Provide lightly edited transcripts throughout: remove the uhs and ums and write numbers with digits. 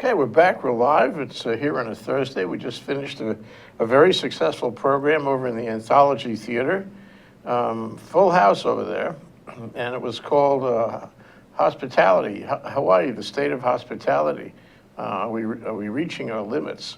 Okay, we're back. We're live. It's here on a Thursday. We just finished a very successful program over in the Anthology Theater. Full house over there. And it was called Hospitality, Hawaii, the State of Hospitality. Are we reaching our limits?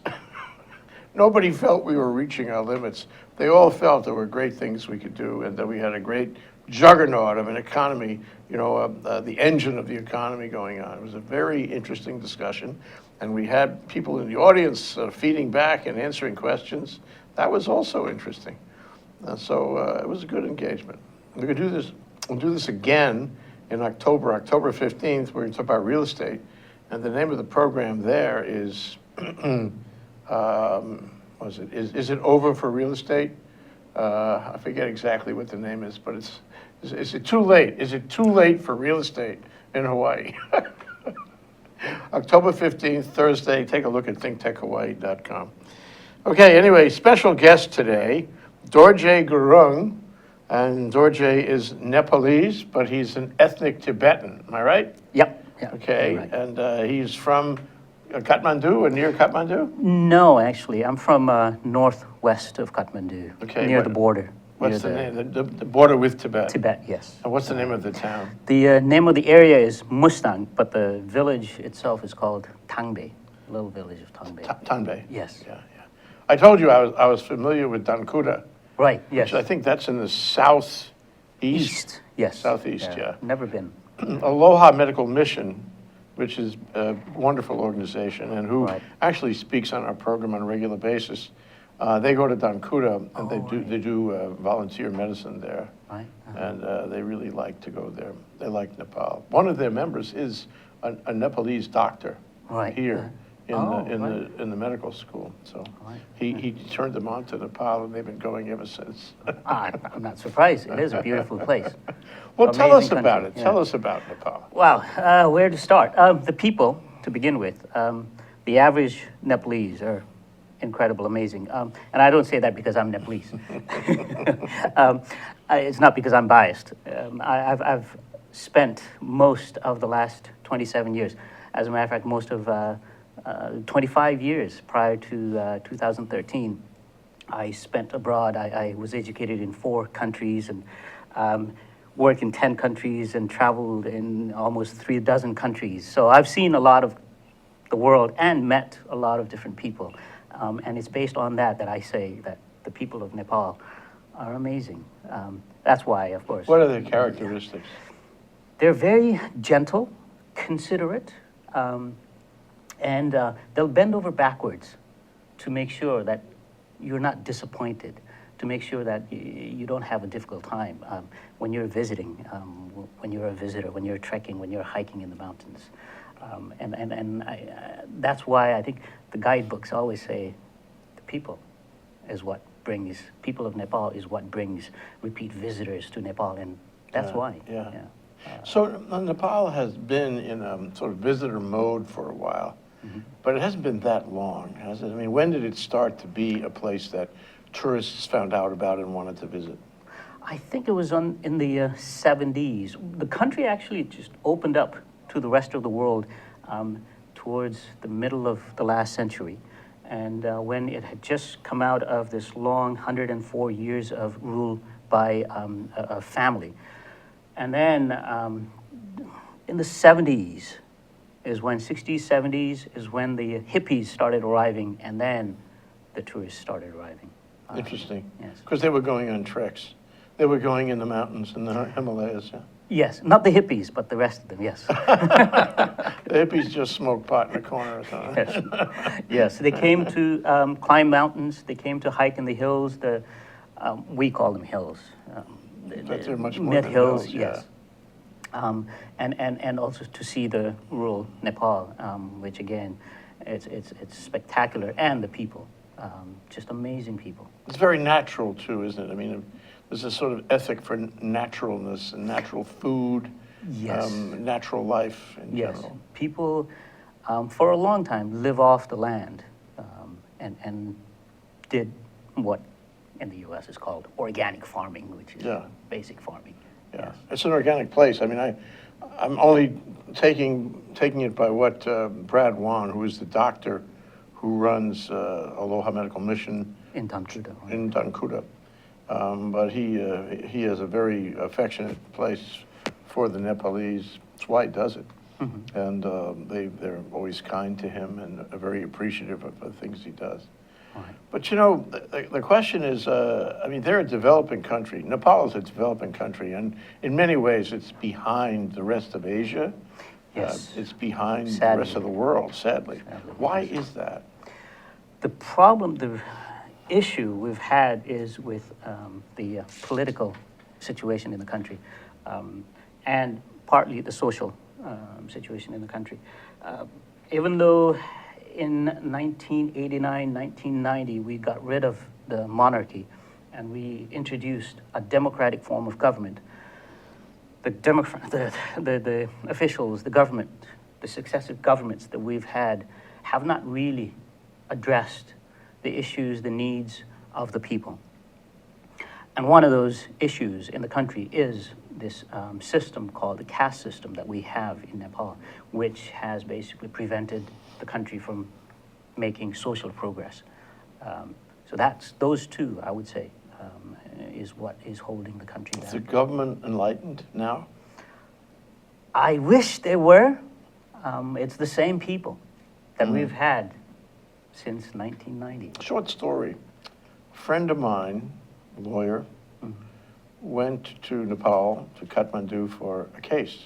Nobody felt we were reaching our limits. They all felt there were great things we could do and that we had a great juggernaut of an economy, the engine of the economy going on. It was a very interesting discussion, and we had people in the audience feeding back and answering questions. That was also interesting. So it was a good engagement. We're going to do this. We'll do this again in October 15th. We're going to talk about real estate, and the name of the program there is, is it over for real estate? I forget exactly what the name is, but is it too late? Is it too late for real estate in Hawaii? October 15th, Thursday. Take a look at ThinkTechHawaii.com. Okay, anyway, special guest today, Dorje Gurung. And Dorje is Nepalese, but he's an ethnic Tibetan. Am I right? Yep. Yeah, okay, right. And he's from Kathmandu or near Kathmandu? No, actually, I'm from northwest of Kathmandu, okay, near the border. What's the name? The border with Tibet? Tibet, yes. And what's the name of the town? The name of the area is Mustang, but the village itself is called Tangbe, little village of Tangbe. Tangbe? Yes. Yeah. I told you I was familiar with Dankuda. Right, yes. Which I think that's in the southeast. East, yes. Southeast, yeah. Never been. Aloha Medical Mission, which is a wonderful organization and who actually speaks on our program on a regular basis. They go to Dankuda and they do volunteer medicine there. Right. And they really like to go there. They like Nepal. One of their members is a Nepalese doctor here in the medical school. So he turned them on to Nepal, and they've been going ever since. I'm not surprised. It is a beautiful place. Well, tell us about it. Yeah. Tell us about Nepal. Well, where to start? The people, to begin with. The average Nepalese are incredible, amazing. And I don't say that because I'm Nepalese. It's not because I'm biased. I've spent most of the last 27 years, as a matter of fact, most of 25 years prior to 2013, I spent abroad. I was educated in 4 countries and worked in 10 countries and traveled in almost 36 countries. So I've seen a lot of the world and met a lot of different people. And it's based on that I say that the people of Nepal are amazing. That's why, of course. What are their characteristics? They're very gentle, considerate, and they'll bend over backwards to make sure that you're not disappointed, to make sure that you don't have a difficult time when you're visiting, when you're a visitor, when you're trekking, when you're hiking in the mountains. That's why I think the guidebooks always say the people of Nepal is what brings repeat visitors to Nepal, and that's why. Yeah. So Nepal has been in a sort of visitor mode for a while, but it hasn't been that long, has it? I mean, when did it start to be a place that tourists found out about and wanted to visit? I think it was in the 70s. The country actually just opened up to the rest of the world towards the middle of the last century. And when it had just come out of this long 104 years of rule by a family. And then in the 70s is when, 60s, 70s, is when the hippies started arriving, and then the tourists started arriving. Interesting. Yes. Because they were going on treks. They were going in the mountains in the Himalayas, yeah. Yes, not the hippies, but the rest of them, yes. The hippies just smoke pot in the corner or something. Yes, they came to climb mountains. They came to hike in the hills. We call them hills. But they're much more mid than hills, yeah. yes. And also to see the rural Nepal, which again, it's spectacular, and the people, just amazing people. It's very natural too, isn't it? I mean, there's a sort of ethic for naturalness and natural food, natural life in general. People for a long time live off the land and did what in the U.S. is called organic farming, which is basic farming. Yeah, it's an organic place. I mean, I'm only taking it by what Brad Wan, who is the doctor who runs Aloha Medical Mission In Tankuda. in Dankuda. But he has a very affectionate place for the Nepalese. That's why he does it. Mm-hmm. And they're always kind to him and are very appreciative of the things he does. Right. But you know, the question is, I mean, they're a developing country. Nepal is a developing country, and in many ways it's behind the rest of Asia. Yes. It's behind the Sadly. rest of the world, sadly. Why is that? The problem, the issue we've had is with the political situation in the country, and partly the social situation in the country. Even though in 1989, 1990, we got rid of the monarchy and we introduced a democratic form of government, the officials, the government, the successive governments that we've had have not really addressed the issues, the needs of the people. And one of those issues in the country is this system called the caste system that we have in Nepal, which has basically prevented the country from making social progress. So that's those two, I would say, is what is holding the country Is the down. government enlightened now? I wish they were. It's the same people that we've had since 1990. Short story. A friend of mine, a lawyer, went to Nepal, to Kathmandu, for a case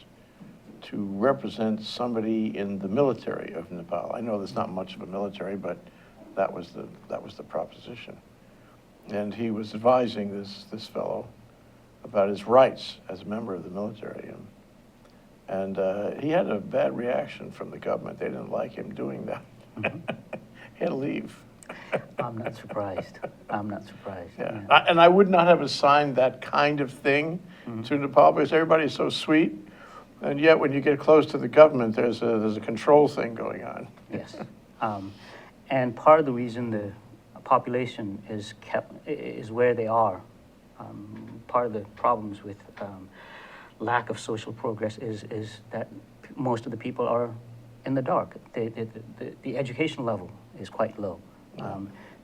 to represent somebody in the military of Nepal. I know there's not much of a military, but that was the proposition. And he was advising this fellow about his rights as a member of the military. And he had a bad reaction from the government. They didn't like him doing that. He had to leave. I'm not surprised. I'm not surprised. Yeah. And I would not have assigned that kind of thing to Nepal because everybody's so sweet. And yet when you get close to the government, there's a control thing going on. Yes. And part of the reason the population is where they are, part of the problems with lack of social progress is that most of the people are in the dark. The education level is quite low.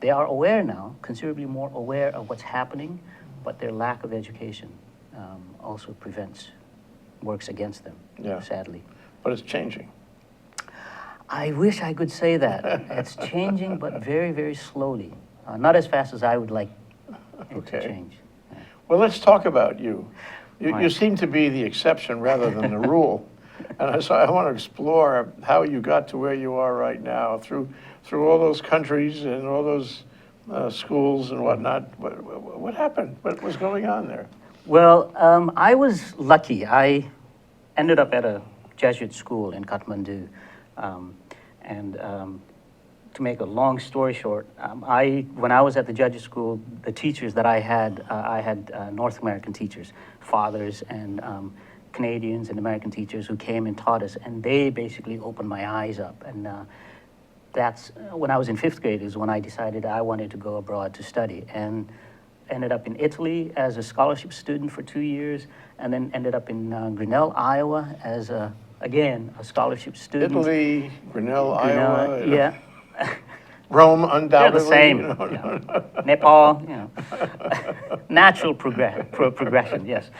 They are aware now, considerably more aware of what's happening, but their lack of education also works against them, sadly. But it's changing. I wish I could say that. It's changing, but very, very slowly. Not as fast as I would like it to change. Yeah. Well, let's talk about you. You Right. seem to be the exception rather than the rule. And so I want to explore how you got to where you are right now through all those countries and all those schools and whatnot. What happened? What was going on there? Well, I was lucky. I ended up at a Jesuit school in Kathmandu. To make a long story short, when I was at the Jesuit school, the teachers that I had North American teachers, fathers and Canadians and American teachers who came and taught us, and they basically opened my eyes up. And that's when I was in 5th grade is when I decided I wanted to go abroad to study, and ended up in Italy as a scholarship student for 2 years, and then ended up in Grinnell, Iowa as again a scholarship student. Italy, Grinnell, Iowa. Yeah. Rome, They're undoubtedly. the same. You know. You know. Nepal, you know. Natural progression, yes.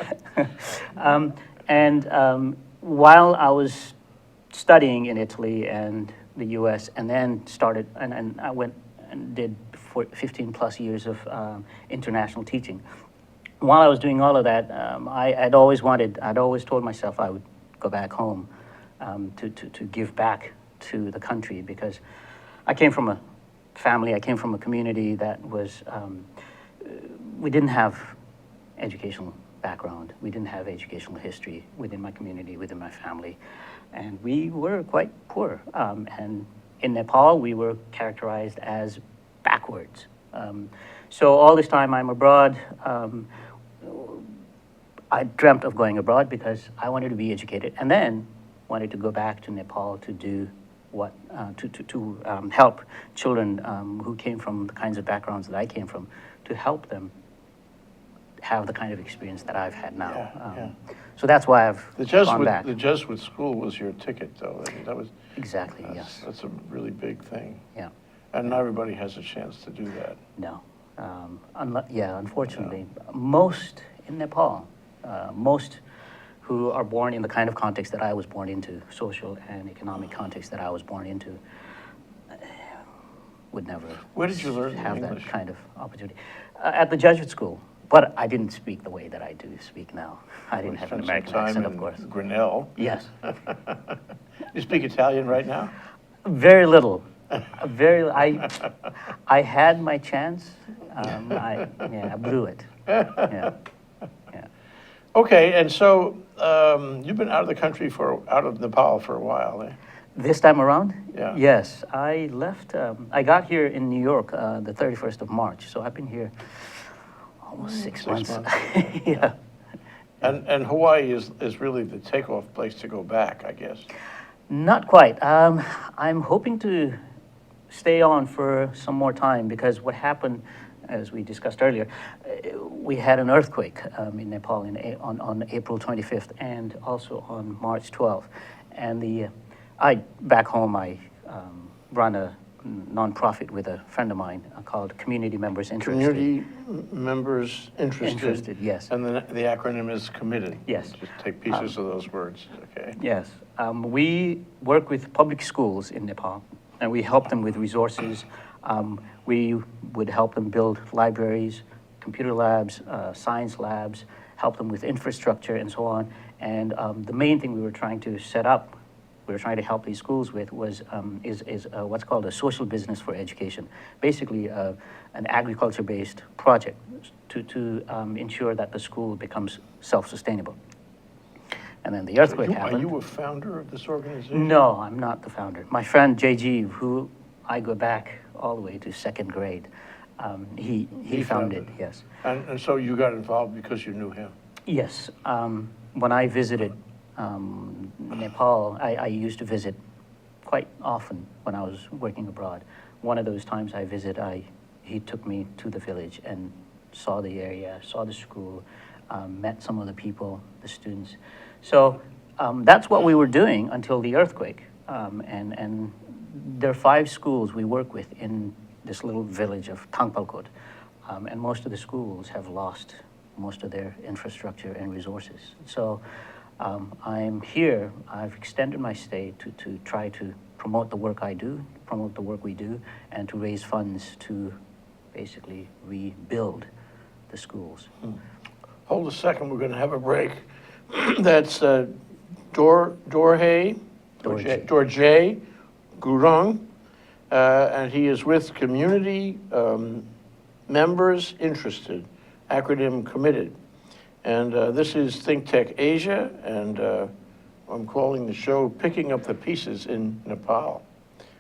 While I was studying in Italy and the U.S., and then started, and I went and did 15 plus years of international teaching. While I was doing all of that, I'd always told myself I would go back home to give back to the country, because I came from a community that was, we didn't have educational background. We didn't have educational history within my community, within my family. And we were quite poor. And in Nepal, we were characterized as backwards. So all this time I'm abroad, I dreamt of going abroad because I wanted to be educated, and then wanted to go back to Nepal to do to help children who came from the kinds of backgrounds that I came from, to help them have the kind of experience that I've had now. Yeah. So that's why I've The gone back. Jesuit school was your ticket, though. I mean, that was Exactly, yes. that's a really big thing, Yeah, and not everybody has a chance to do that. no. Unfortunately, most in Nepal, most who are born in the kind of context that I was born into, social and economic context that I was born into, would never Where did you learn have English? that kind of opportunity. At the Jesuit school, but I didn't speak the way that I do speak now. I didn't have an Spent some American time accent, in of course. Grinnell. Yes, You speak Italian right now? very little. I had my chance. I blew it. Yeah. Okay, and so you've been out of the country out of Nepal for a while, eh? This time around? Yeah. Yes, I left. I got here in New York the 31st of March, so I've been here almost 6 months. Yeah. And Hawaii is really the takeoff place to go back, I guess. Not quite. I'm hoping to stay on for some more time because what happened, as we discussed earlier, we had an earthquake in Nepal on April 25th and also on March 12th. And back home, I run a nonprofit with a friend of mine called Community Members Interested. Community members interested. Yes. And the acronym is committed. Yes. Just take pieces of those words, okay? Yes. We work with public schools in Nepal, and we help them with resources. We would help them build libraries, computer labs, science labs, help them with infrastructure and so on. And the main thing we were trying to set up, we were trying to help these schools with is what's called a social business for education. Basically, an agriculture-based project to ensure that the school becomes self-sustainable. And then the earthquake happened. Are you a founder of this organization? No, I'm not the founder. My friend Jay, who I go back all the way to second grade, he founded, yes. And so you got involved because you knew him? Yes. When I visited Nepal, I used to visit quite often when I was working abroad. One of those times I visited, he took me to the village and saw the area, saw the school, met some of the people, the students. So that's what we were doing until the earthquake. And there are 5 schools we work with in this little village of Tangpalkot. And most of the schools have lost most of their infrastructure and resources. So I'm here, I've extended my stay to try to promote the work I do, promote the work we do, and to raise funds to basically rebuild the schools. Hold a second, we're going to have a break. That's Dorje Gurung, and he is with Community Members Interested, acronym committed. And this is ThinkTech Asia, and I'm calling the show Picking Up the Pieces in Nepal.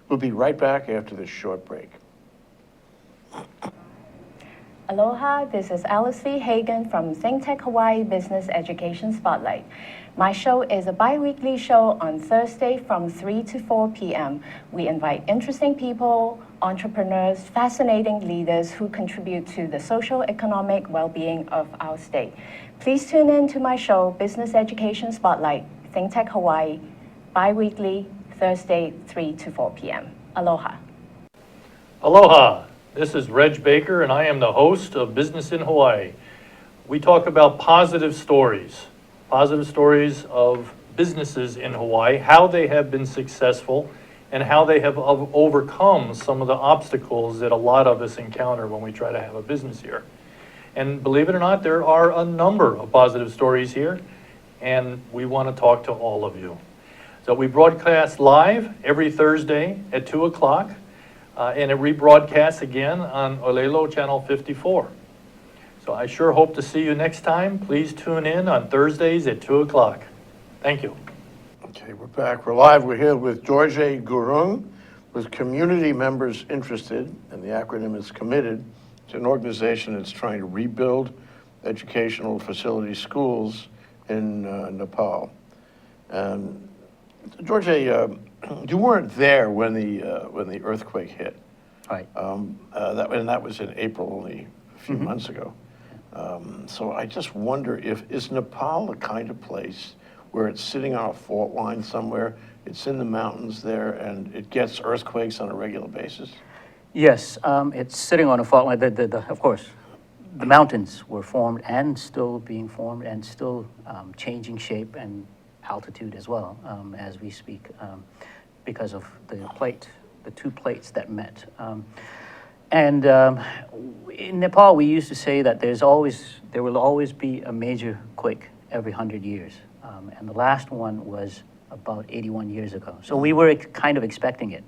We'll be right back after this short break. Aloha, this is Alice V. Hagen from ThinkTech Hawaii Business Education Spotlight. My show is a bi-weekly show on Thursday from 3 to 4 p.m. We invite interesting people, entrepreneurs, fascinating leaders who contribute to the social economic well-being of our state. Please tune in to my show, Business Education Spotlight, ThinkTech Hawaii, bi-weekly, Thursday, 3 to 4 p.m. Aloha. Aloha, this is Reg Baker, and I am the host of Business in Hawaii. We talk about positive stories of businesses in Hawaii, how they have been successful, and how they have overcome some of the obstacles that a lot of us encounter when we try to have a business here. And believe it or not, there are a number of positive stories here, and we want to talk to all of you. So we broadcast live every Thursday at 2 o'clock, and it rebroadcasts again on Olelo Channel 54. So I sure hope to see you next time. Please tune in on Thursdays at 2 o'clock. Thank you. Okay, we're back. We're live. We're here with Dorje Gurung, with Community Members Interested, and the acronym is committed. It's an organization that's trying to rebuild educational facilities, schools in Nepal. Dorje, you weren't there when the earthquake hit. Right. And that was in April, only a few months ago. So I just wonder is Nepal the kind of place where it's sitting on a fault line somewhere, it's in the mountains there, and it gets earthquakes on a regular basis? Yes, it's sitting on a fault line. Of course, the mountains were formed and still being formed and still changing shape and altitude as well as we speak because of the two plates that met. And in Nepal, we used to say that there will always be a major quake every 100 years. And the last one was about 81 years ago. So we were kind of expecting it.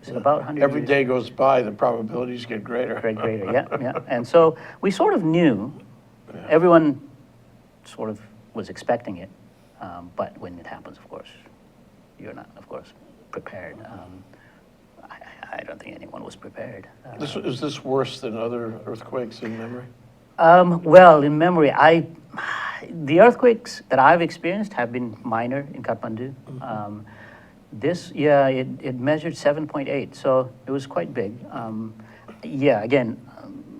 So about 100 Every years. day goes by, the probabilities get greater. Greater, yeah, yeah. And so we sort of knew, everyone sort of was expecting it. But when it happens, of course, you're not, of course, prepared. I don't think anyone was prepared. Is this worse than other earthquakes in memory? Well, in memory, the earthquakes that I've experienced have been minor in Kathmandu. It measured 7.8, so it was quite big. Again,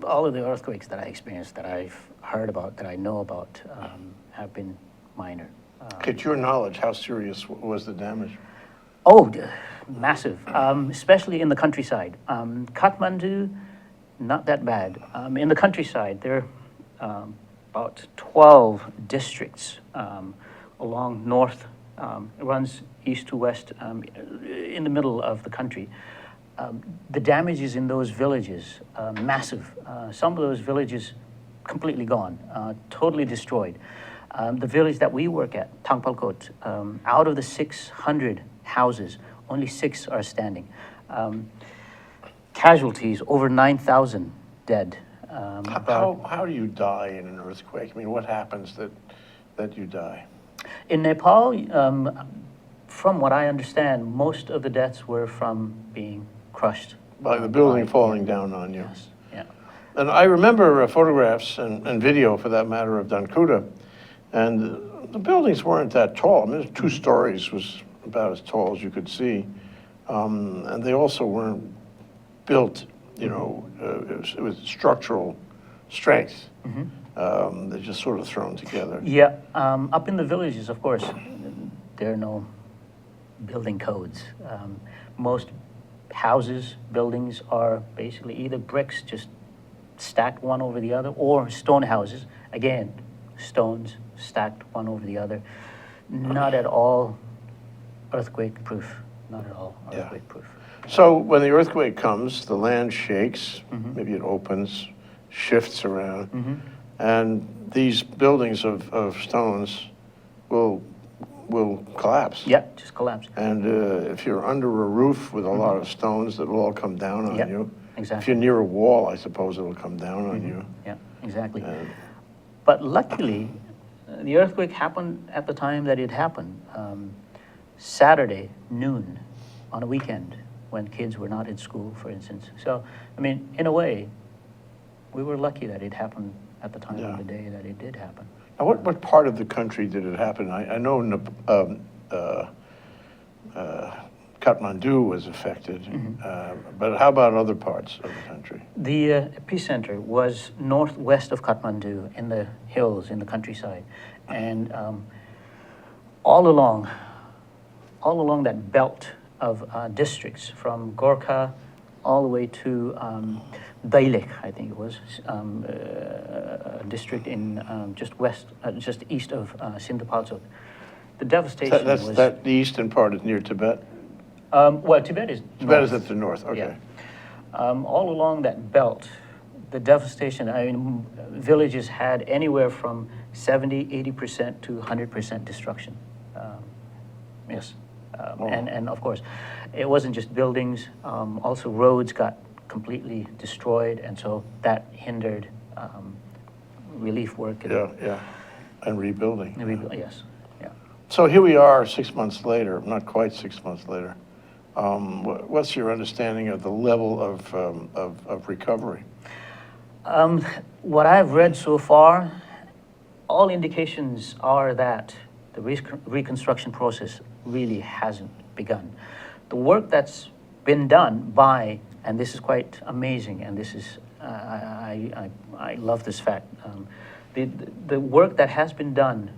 all of the earthquakes that I experienced, that I've heard about, that I know about, have been minor. To your knowledge, how serious was the damage? Oh, massive, especially in the countryside. Kathmandu, not that bad. In the countryside, there are about 12 districts along north. It runs east to west in the middle of the country. The damages in those villages, massive. Some of those villages completely gone, totally destroyed. The village that we work at, Thangpalkot, out of the 600 houses, only 6 are standing. Casualties, over 9,000 dead. How do you die in an earthquake? I mean, what happens that you die? In Nepal, from what I understand, most of the deaths were from being crushed. By the building falling down on you. Yes, yeah. And I remember photographs and video, for that matter, of Dankuta, and the buildings weren't that tall. I mean, 2 stories was about as tall as you could see, and they also weren't built, it was structural strength. They're just sort of thrown together. Yeah, up in the villages, of course, there are no building codes. Most houses, buildings are basically either bricks just stacked one over the other, or stone houses, again, stones stacked one over the other. Not at all earthquake proof, not at all earthquake proof. So when the earthquake comes, the land shakes, maybe it opens, shifts around, and these buildings of stones will collapse. Yeah, just collapse. And if you're under a roof with a lot of stones, that will all come down on you. Exactly. If you're near a wall, I suppose it'll come down on you. Yeah, exactly. But luckily, the earthquake happened at the time that it happened. Saturday, noon, on a weekend, when kids were not in school, for instance. So, I mean, in a way, we were lucky that it happened at the time of the day that it did happen. Now, what part of the country did it happen? I know Kathmandu was affected, but how about other parts of the country? The epicenter was northwest of Kathmandu, in the hills, in the countryside. And all along that belt of districts, from Gorkha all the way to Dailek, I think it was, a district in just east of Sindhupalchok. The devastation was... The eastern part is near Tibet? Well, Tibet is Tibet north. is at the north, okay. Yeah. All along that belt, the devastation, I mean, villages had anywhere from 70, 80% to 100% destruction. Yes. And of course, it wasn't just buildings, also roads got completely destroyed, and so that hindered relief work. And rebuilding. Yes, yeah. So here we are 6 months later, not quite 6 months later. What's your understanding of the level of recovery? What I've read so far, all indications are that the reconstruction process really hasn't begun. The work that's been done by, and this is quite amazing, and this is, I I love this fact. The work that has been done,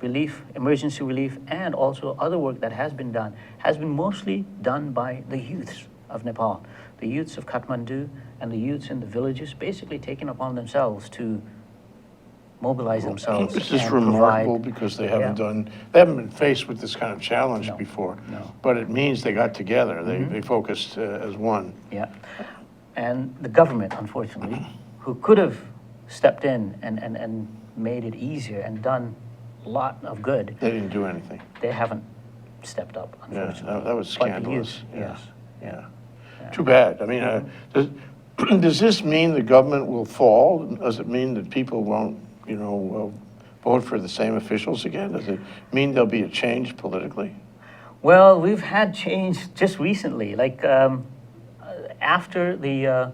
relief, emergency relief, and also other work that has been done, has been mostly done by the youths of Nepal, the youths of Kathmandu, and the youths in the villages, basically taking upon themselves to mobilize themselves. This is and remarkable provide- because they Yeah. haven't been faced with this kind of challenge No, before. no. Mm-hmm. But it means they got together. They focused as one. Yeah. And the government, unfortunately, who could have stepped in and made it easier and done a lot of good, They didn't do anything. they haven't stepped up, Yeah, unfortunately. that was But the scandalous. youth, Yeah. yes. Yeah. Too bad. I mean, does this mean the government will fall? Does it mean that people won't, vote for the same officials again? Does it mean there'll be a change politically? Well, we've had change just recently. Like after the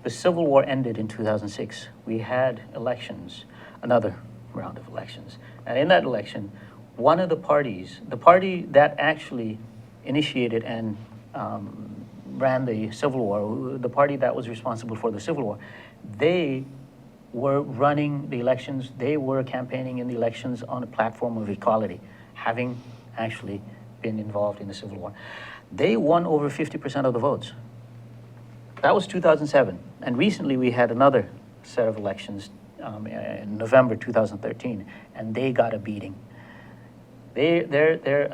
Civil War ended in 2006, we had elections, another round of elections. And in that election, one of the parties, the party that actually initiated and ran the Civil War, the party that was responsible for the Civil War, they were running the elections, they were campaigning in the elections on a platform of equality, having actually been involved in the Civil War. They won over 50% of the votes. That was 2007. And recently we had another set of elections in November 2013, and they got a beating. Their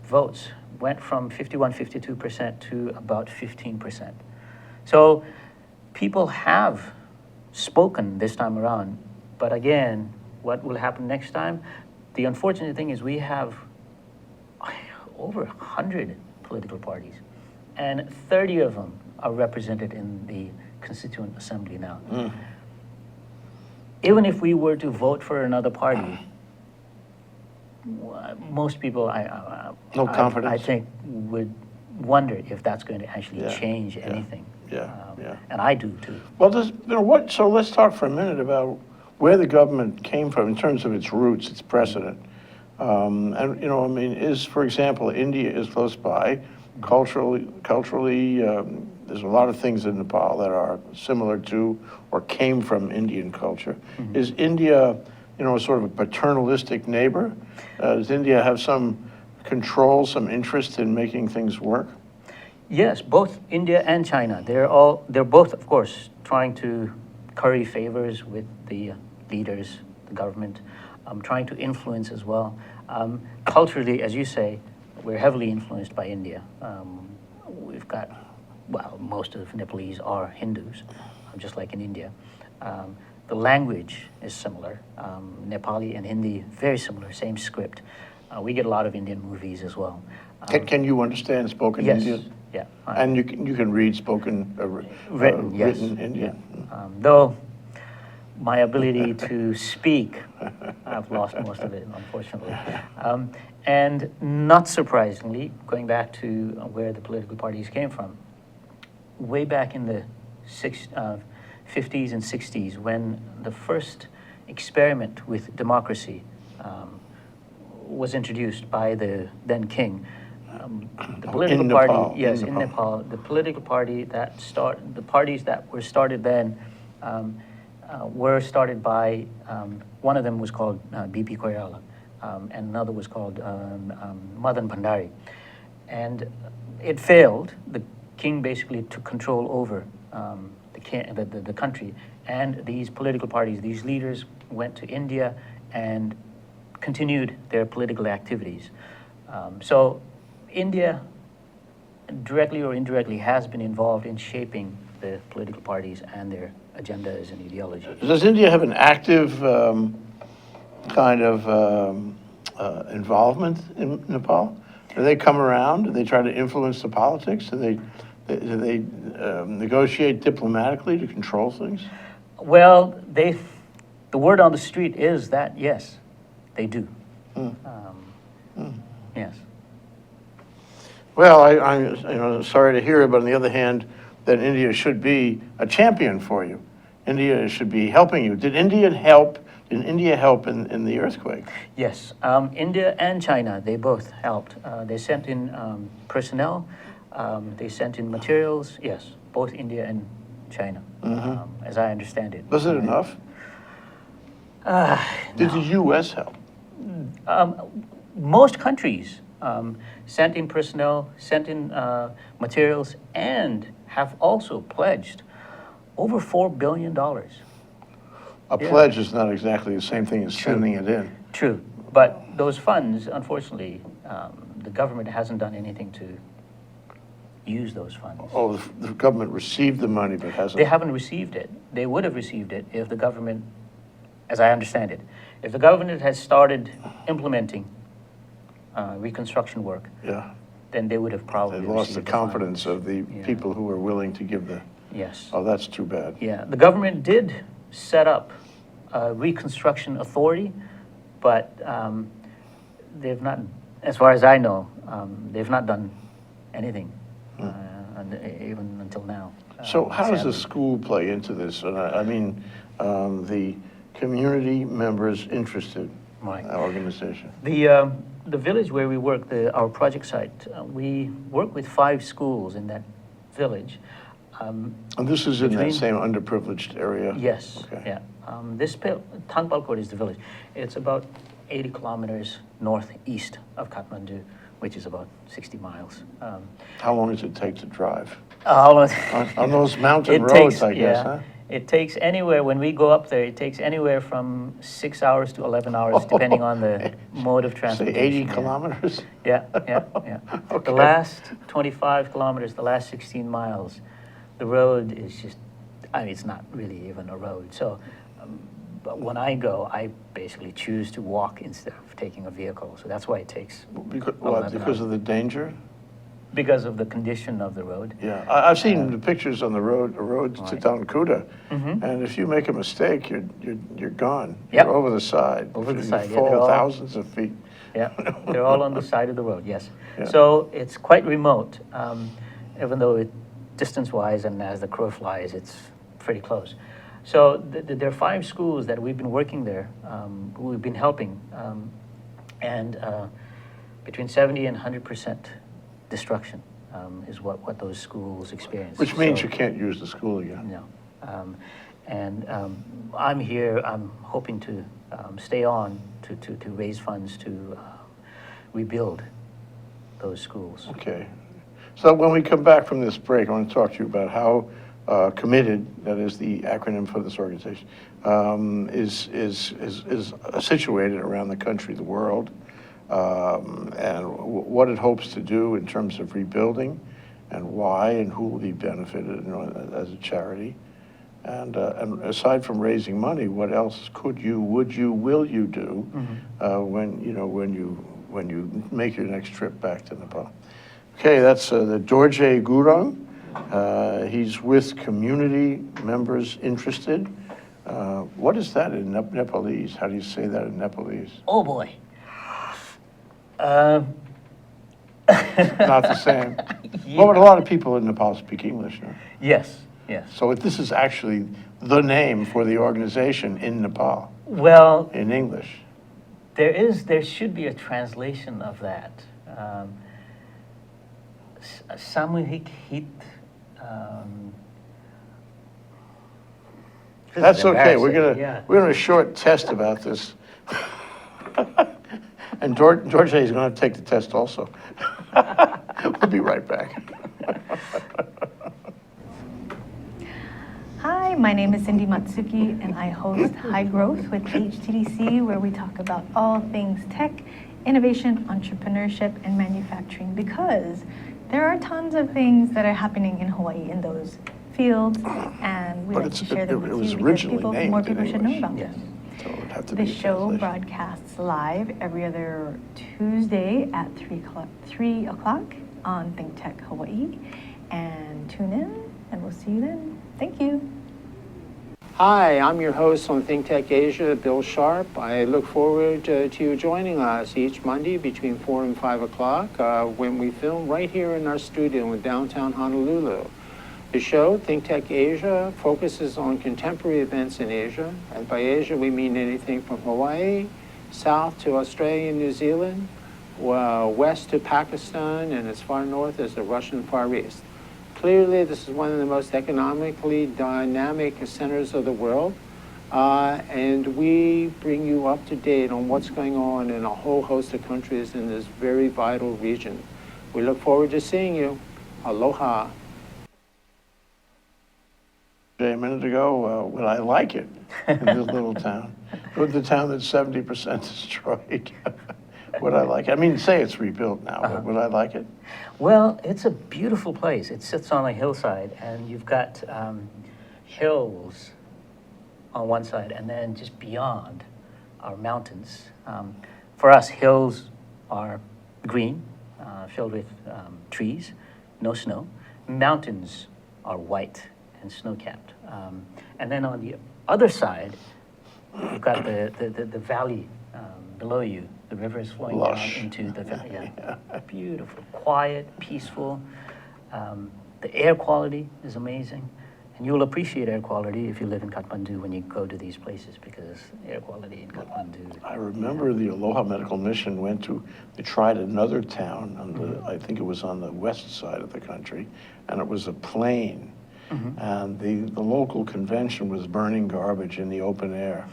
votes went from 52% to about 15%. So people have spoken this time around, but again, what will happen next time? The unfortunate thing is we have over 100 political parties, and 30 of them are represented in the Constituent Assembly now. Even if we were to vote for another party, most people, No confidence? I think, would wonder if that's going to actually Yeah, change yeah, anything. yeah, yeah. And I do too. Well, so let's talk for a minute about where the government came from in terms of its roots, its precedent. For example, India is close by. Culturally, there's a lot of things in Nepal that are similar to or came from Indian culture. Is India, sort of a paternalistic neighbor? Does India have some control, some interest in making things work? Yes, both India and China. They're both, of course, trying to curry favors with the leaders, the government, trying to influence as well. Culturally, as you say, we're heavily influenced by India. We've got, most of Nepalese are Hindus, just like in India. The language is similar. Nepali and Hindi, very similar, same script. We get a lot of Indian movies as well. Can you understand spoken Yes, Indian? yeah. And you can read spoken, Written, yes. written Indian? Yeah. Though my ability to speak, I've lost most of it, unfortunately. And not surprisingly, going back to where the political parties came from, way back in the 50s and 60s, when the first experiment with democracy was introduced by the then king, the political party, Nepal, yes, in in Nepal. Nepal, the political party the parties that were started then were started by, one of them was called BP Koirala, and another was called Madan Bhandari. And it failed. The king basically took control over the country, and these political parties, these leaders went to India and continued their political activities. So India, directly or indirectly, has been involved in shaping the political parties and their agendas and ideologies. Does India have an active involvement in Nepal? Do they come around? Do they try to influence the politics? Do they negotiate diplomatically to control things? Well, the word on the street is that, yes, they do. Yes. Well, I'm sorry to hear it, but on the other hand, that India should be a champion for you. India should be helping you. Did India help in the earthquake? Yes, India and China, they both helped. They sent in personnel, they sent in materials. Yes, both India and China, as I understand it. Was it enough? Did the U.S. help? Most countries sent in personnel, sent in materials, and have also pledged over $4 billion. A pledge is not exactly the same thing as sending it in. True, but those funds, unfortunately, the government hasn't done anything to use those funds. Oh, the government received the money but hasn't. They haven't received it. They would have received it if the government, as I understand it, if the government had started implementing reconstruction work, Yeah. then they would have probably They lost the received confidence funds. of the Yeah. people who were willing to give the, Yes. oh, that's too bad. Yeah, the government did set up a reconstruction authority, but they've not, as far as I know, they've not done anything, even until now. So how does the sadly. school play into this? And I mean, the community members interested Right. organization. The village where we work, our project site, we work with 5 schools in that village. And this is in that Between- same underprivileged area? Yes, Okay. yeah. Tangbalkot is the village. It's about 80 kilometers northeast of Kathmandu, which is about 60 miles. How long does it take to drive? How long- On those mountain It roads, takes- I guess, yeah. huh? It takes anywhere, when we go up there, it takes anywhere from 6 hours to 11 hours, depending on the mode of Say transportation. 80 yeah. kilometers? Yeah, yeah, yeah. Okay. The last 25 kilometers, the last 16 miles, the road is just, I mean, it's not really even a road. So, but when I go, I basically choose to walk instead of taking a vehicle. So that's why it takes, Because, 11 because hours. of the danger? because of the condition of the road. Yeah, I've seen the pictures on the road to Right. Downkuta, Mhm. and if you make a mistake, you're gone. Yep. You're over the side. Over the You side, yeah, they're fall all- thousands of feet. Yeah, they're all on the side of the road, yes. Yeah. So it's quite remote, even though distance-wise and as the crow flies, it's pretty close. So there are 5 schools that we've been working there, who we've been helping, and between 70 and 100% destruction is what those schools experience. Which means So- you can't use the school again. No. I'm here, I'm hoping to stay on to raise funds to rebuild those schools. Okay. So when we come back from this break, I want to talk to you about how committed, that is the acronym for this organization, is situated around the country, the world, and what it hopes to do in terms of rebuilding, and why, and who will be benefited, as a charity. And aside from raising money, what else could you, would you, will you do when you make your next trip back to Nepal? Okay, that's the Dorje Gurung. He's with community members interested. What is that in Nepalese? How do you say that in Nepalese? Oh, boy. Not the same. Well, but a lot of people in Nepal speak English, no? Yes, yes. So this is actually the name for the organization in Nepal, Well, in English. there should be a translation of that. Samuhik Hit. This is That's okay. We're embarrassing, yeah. gonna a short test about this. And Dorje is gonna take the test also. We'll be right back. Hi, my name is Cindy Matsuki, and I host High Growth with HTDC, where we talk about all things tech, innovation, entrepreneurship, and manufacturing, because there are tons of things that are happening in Hawaii in those fields, and we But like to it's- share them it with was you because originally named more in people should know English. about Yes. them. So it would have to The be a show translation. broadcasts live every other Tuesday at 3 o'clock on ThinkTech Hawaii. And tune in, and we'll see you then. Thank you. Hi, I'm your host on ThinkTech Asia, Bill Sharp. I look forward to you joining us each Monday between 4 and 5 o'clock when we film right here in our studio in downtown Honolulu. The show, ThinkTech Asia, focuses on contemporary events in Asia. And by Asia, we mean anything from Hawaii, south to Australia and New Zealand, west to Pakistan, and as far north as the Russian Far East. Clearly, this is one of the most economically dynamic centers of the world. And we bring you up to date on what's going on in a whole host of countries in this very vital region. We look forward to seeing you. Aloha. Jay, a minute ago, would I like it in this little town? With the town that's 70% destroyed. Would I like it? I mean, say it's rebuilt now, but would I like it? Well, it's a beautiful place. It sits on a hillside, and you've got hills on one side, and then just beyond are mountains. For us, hills are green, filled with trees, no snow. Mountains are white and snow-capped. And then on the other side, you've got the valley below you. The river is flowing Lush. down into the valley. Yeah. Beautiful, quiet, peaceful. The air quality is amazing. And you'll appreciate air quality if you live in Kathmandu when you go to these places, because air quality in Kathmandu. I remember the Aloha Medical Mission they tried another town I think it was on the west side of the country, and it was a plain. And the local convention was burning garbage in the open air.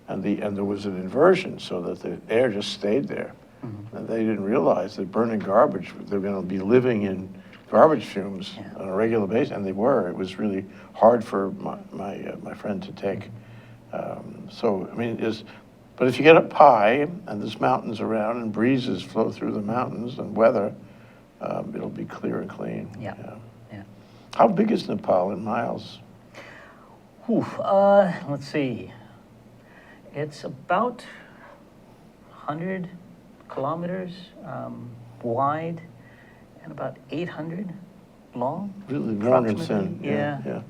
And there was an inversion so that the air just stayed there. And they didn't realize that burning garbage, they're going to be living in garbage fumes on a regular basis, and they were. It was really hard for my friend to take. So, I mean, but if you get up high and there's mountains around and breezes flow through the mountains and weather, it'll be clear and clean. Yeah. How big is Nepal in miles? Let's see. It's about 100 kilometers wide and about 800 long. Really worn and thin. approximately. Yeah.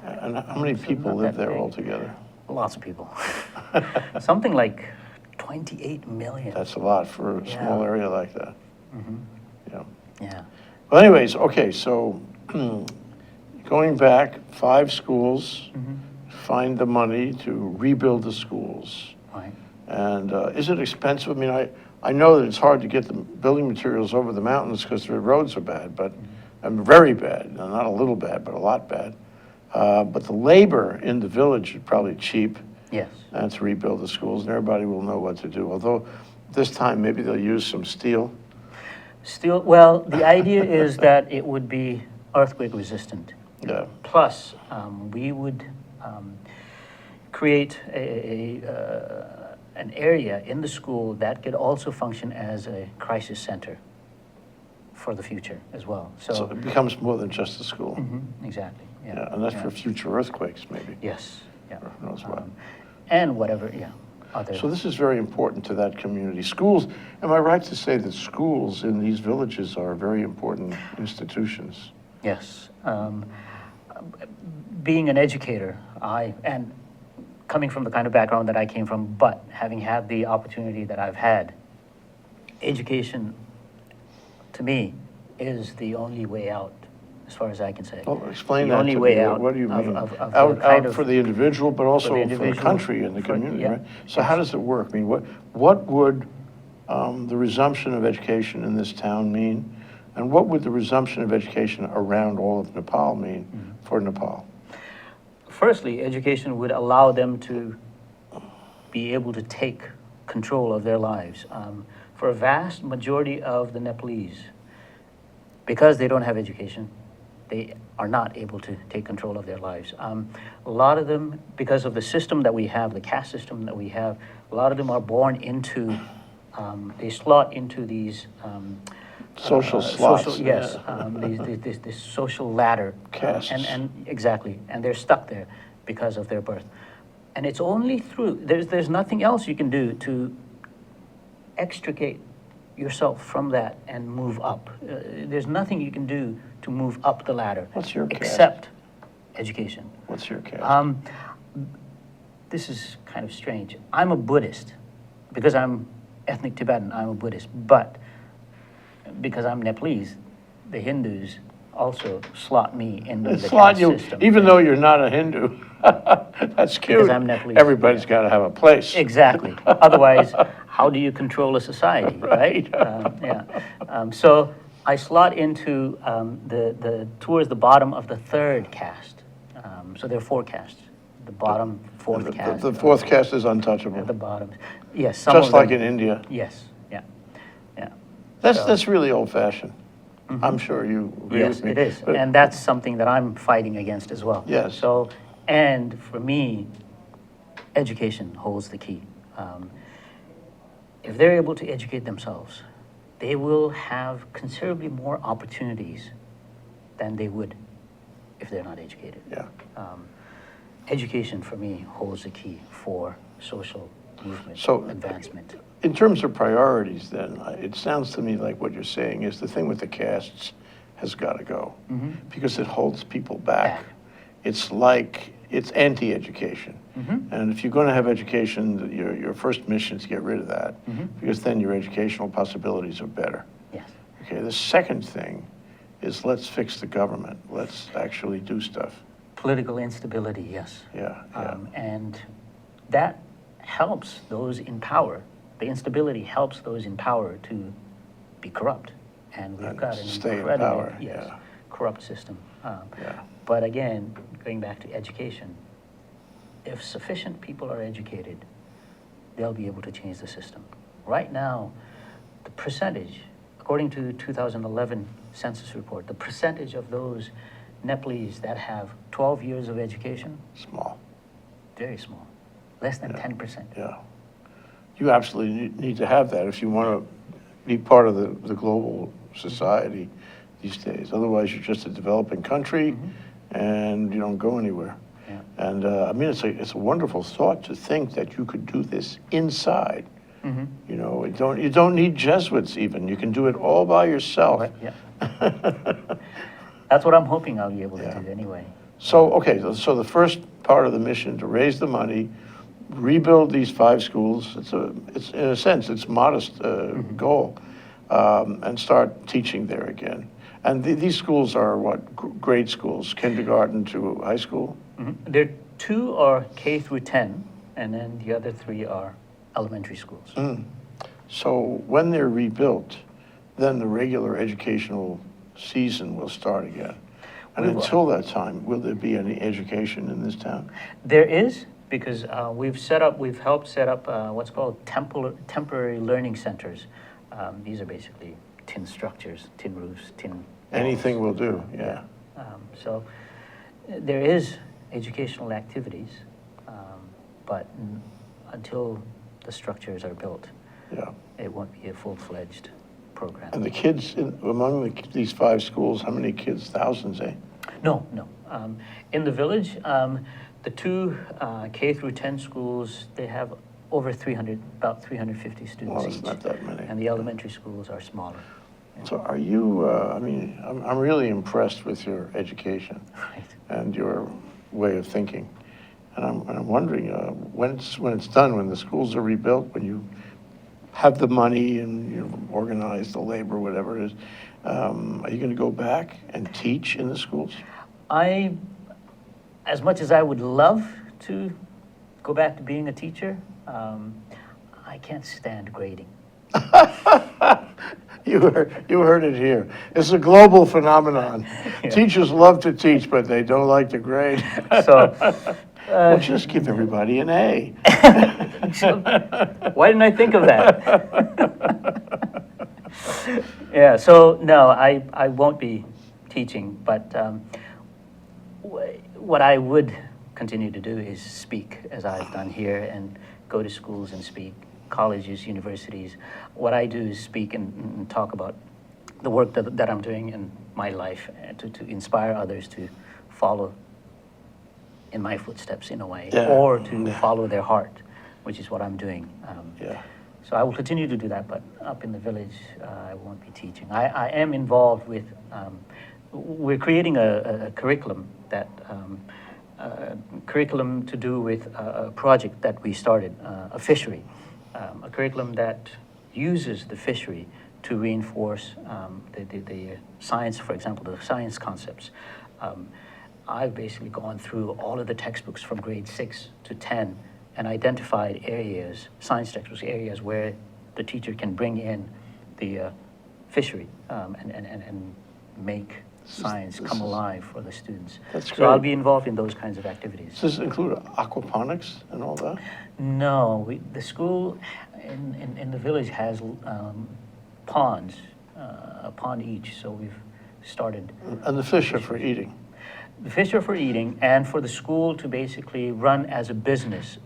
And how many people not live that there big. altogether? Lots of people. Something like 28 million. That's a lot for a small area like that. Yeah. Well, anyways, okay, so going back, 5 schools, find the money to rebuild the schools. Right. And is it expensive? I mean, I know that it's hard to get the building materials over the mountains because the roads are bad, but very bad. Not a little bad, but a lot bad. But the labor in the village is probably cheap. Yes. And to rebuild the schools, and everybody will know what to do. Although this time maybe they'll use some steel. Still, well, the idea is that it would be earthquake resistant. Yeah. Plus, we would create an area in the school that could also function as a crisis center for the future as well. So it becomes more than just a school. Exactly. Yeah. Yeah, and that's for future earthquakes, maybe. Yes. Yeah. Or who knows what. And whatever. Yeah. Other. So this is very important to that community. Schools, am I right to say that schools in these villages are very important institutions? Yes. Being an educator, and coming from the kind of background that I came from, but having had the opportunity that I've had, education, to me, is the only way out, as far as I can say. Well, explain The that only to way me. out What do you mean? of the Out kind of- for the individual, but also for the individual, country and the community, yeah. right? So how does it work? I mean, what would the resumption of education in this town mean? And what would the resumption of education around all of Nepal mean for Nepal? Firstly, education would allow them to be able to take control of their lives. For a vast majority of the Nepalese, because they don't have education, they are not able to take control of their lives. A lot of them, because of the system that we have, the caste system that we have, a lot of them are born into, they slot into these Social slots. yes, Yeah. this social ladder. Castes. And exactly, and they're stuck there because of their birth. And it's only through, there's nothing else you can do to extricate yourself from that and move up. There's nothing you can do to move up the ladder. What's your caste? Except education. What's your caste? This is kind of strange. I'm a Buddhist. Because I'm ethnic Tibetan, I'm a Buddhist. But because I'm Nepalese, the Hindus also slot me into the Slot caste you, system. even though you're not a Hindu. That's cute. Because I'm Nepalese. Everybody's got to have a place. Exactly. Otherwise, how do you control a society, right? So I slot into the towards the bottom of the third caste. So there are four castes. The bottom, fourth caste. The fourth caste is At the untouchable, bottom. Yes, some just of like them- in India. Yes, yeah, yeah. That's really old-fashioned. I'm sure you agree Yes, with me. it is, But- and that's something that I'm fighting against as well. Yes. So, and for me, education holds the key. If they're able to educate themselves, they will have considerably more opportunities than they would if they're not educated. Yeah. Education, for me, holds the key for social movement So- advancement. In terms of priorities, then, it sounds to me like what you're saying is the thing with the castes has got to go because it holds people back. Back. It's anti-education. And if you're going to have education, your first mission is to get rid of that because then your educational possibilities are better. Yes. Okay, the second thing is let's fix the government. Let's actually do stuff. Political instability, yes. Yeah, yeah. And that helps those in power. The instability helps those in power to be corrupt. And we've And got an stay in incredibly power, yes, yeah. corrupt system. Yeah. But again, going back to education, if sufficient people are educated, they'll be able to change the system. Right now, the percentage, according to 2011 census report, the percentage of those Nepalese that have 12 years of education, Small. very small, less than Yeah. 10%. Yeah. You absolutely need to have that if you want to be part of the global society these days. Otherwise, you're just a developing country and you don't go anywhere. Yeah. And I mean, it's a wonderful thought to think that you could do this inside. You know, you don't need Jesuits even. You can do it all by yourself. Right, yeah. That's what I'm hoping I'll be able to Yeah. do anyway. So, okay, so the first part of the mission to raise the money, rebuild these 5 schools. It's in a sense, it's a modest goal, and start teaching there again. And these schools are what, grade schools, kindergarten to high school? There 2 are K through 10, and then the other 3 are elementary schools. So when they're rebuilt, then the regular educational season will start again. And We will. until that time, will there be any education in this town? There is, because we've helped set up what's called temporary learning centers. These are basically tin structures, tin roofs, tin walls. Anything will do, yeah. So there is educational activities, but until the structures are built, Yeah. it won't be a full-fledged program. And the kids, among these 5 schools, how many kids? Thousands, eh? No. In the village, the 2 K through 10 schools, they have over 300, about 350 students Well, it's each. not that many. And the elementary schools are smaller. So are you, I mean, I'm really impressed with your education Right. and your way of thinking. And I'm wondering, when it's done, when the schools are rebuilt, when you have the money and you organize the labor, whatever it is, are you going to go back and teach in the schools? As much as I would love to go back to being a teacher, I can't stand grading. You heard it here. It's a global phenomenon. Teachers love to teach, but they don't like to grade. So, Well, just give everybody an A. why didn't I think of that? Yeah, so no, I won't be teaching, but what I would continue to do is speak, as I've done here, and go to schools and speak, colleges, universities. What I do is speak and talk about the work that I'm doing in my life, to inspire others to follow in my footsteps in a way, Yeah. or to follow their heart, which is what I'm doing. Yeah. So I will continue to do that, but up in the village, I won't be teaching. I am involved with, we're creating a curriculum that, curriculum to do with a project that we started, a fishery, a curriculum that uses the fishery to reinforce the science, for example, the science concepts. I've basically gone through all of the textbooks from grade 6 to 10 and identified areas, science textbooks, areas where the teacher can bring in the fishery and make science this come is- alive for the students. That's So I'll great. be involved in those kinds of activities. Does this include aquaponics and all that? No, the school in the village has ponds, a pond each, so we've started. And the fish are for eating. The fish are for eating and for the school to basically run as a business.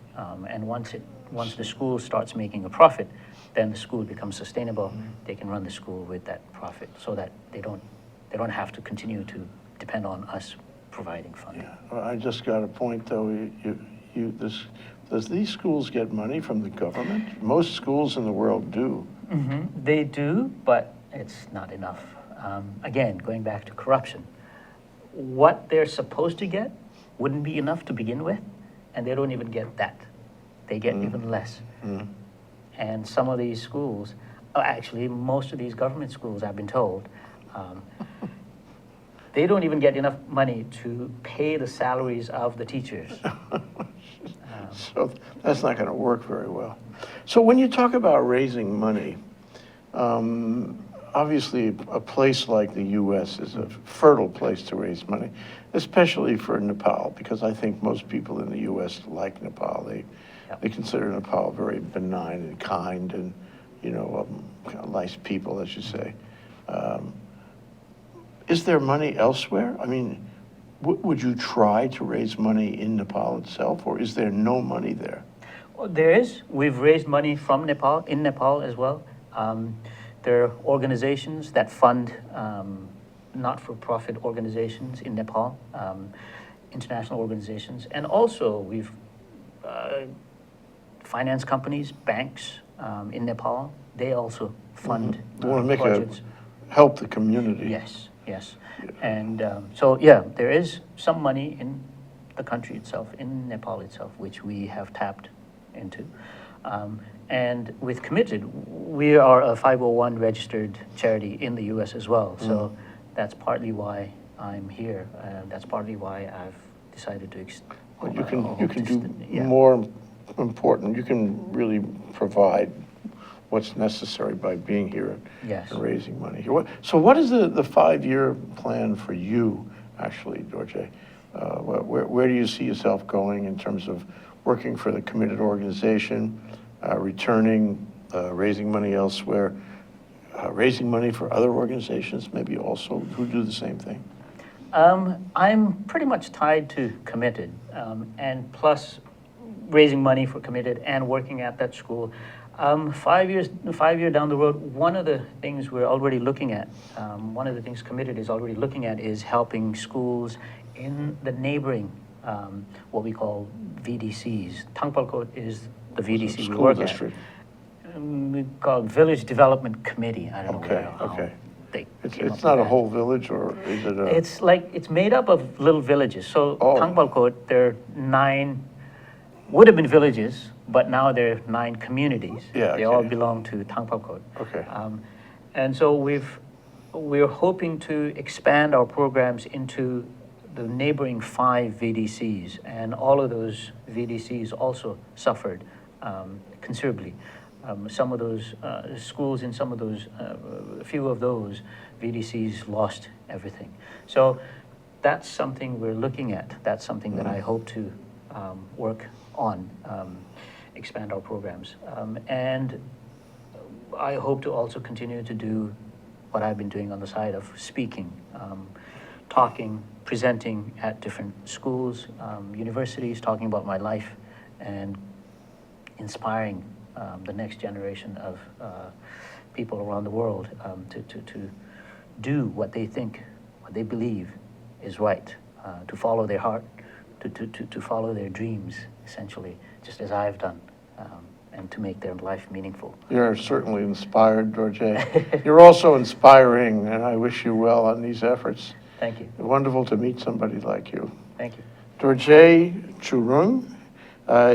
And once the school starts making a profit, then the school becomes sustainable. They can run the school with that profit so that they don't have to continue to depend on us providing funding. Yeah, well, I just got a point though, does these schools get money from the government? Most schools in the world do. They do, but it's not enough. Again, going back to corruption, what they're supposed to get wouldn't be enough to begin with, and they don't even get that. They get even less. And some of these schools, actually most of these government schools, I've been told, they don't even get enough money to pay the salaries of the teachers. So that's not going to work very well. So when you talk about raising money, obviously a place like the U.S. is a fertile place to raise money, especially for Nepal, because I think most people in the U.S. like Nepal. They consider Nepal very benign and kind and, kind of nice people, as you say. Is there money elsewhere? I mean, would you try to raise money in Nepal itself, or is there no money there? Well, there is. We've raised money from Nepal, in Nepal as well. There are organizations that fund not-for-profit organizations in Nepal, international organizations, and also we've finance companies, banks in Nepal. They also fund You want to make projects. help the community. Yes, yes. And so, yeah, there is some money in the country itself, in Nepal itself, which we have tapped into. And with Committed, we are a 501 registered charity in the U.S. as well. So that's partly why I'm here. That's partly why I've decided to. But you can do more important. You can really provide what's necessary by being here Yes. and raising money. So what is the 5-year plan for you, actually, Dorje? Where do you see yourself going in terms of working for the Committed organization, returning, raising money elsewhere, raising money for other organizations, maybe also who do the same thing? I'm pretty much tied to Committed, and plus raising money for Committed and working at that school. 5 years down the road, one of the things we're already looking at, one of the things Committed is already looking at is helping schools in the neighboring, what we call VDCs. Tangpalkot is the VDC we School work district. at. We call it Village Development Committee. I don't know how Okay. they It's came up not with a that. whole village, or is it a? It's made up of little villages. So Oh. Tangpalkot, there are 9, would have been villages, but now there are 9 communities. Yeah, They all okay. belong to Tangpalkot. Okay. And so we're hoping to expand our programs into the neighboring 5 VDCs, and all of those VDCs also suffered considerably. Some of those schools in some of those, a few of those VDCs lost everything. So that's something we're looking at. That's something that I hope to work on, expand our programs. And I hope to also continue to do what I've been doing on the side of speaking, talking, presenting at different schools, universities, talking about my life and inspiring the next generation of people around the world to do what they think, what they believe is right, to follow their heart, to follow their dreams, essentially, just as I've done, and to make their life meaningful. You're certainly inspired, Dorje. You're also inspiring, and I wish you well on these efforts. Thank you. Wonderful to meet somebody like you. Thank you. Dorje Gurung,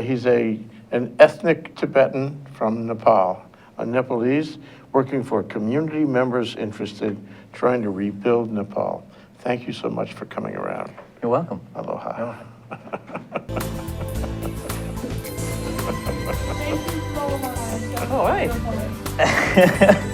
he's an ethnic Tibetan from Nepal, a Nepalese working for community members interested, trying to rebuild Nepal. Thank you so much for coming around. You're welcome. Aloha. All right.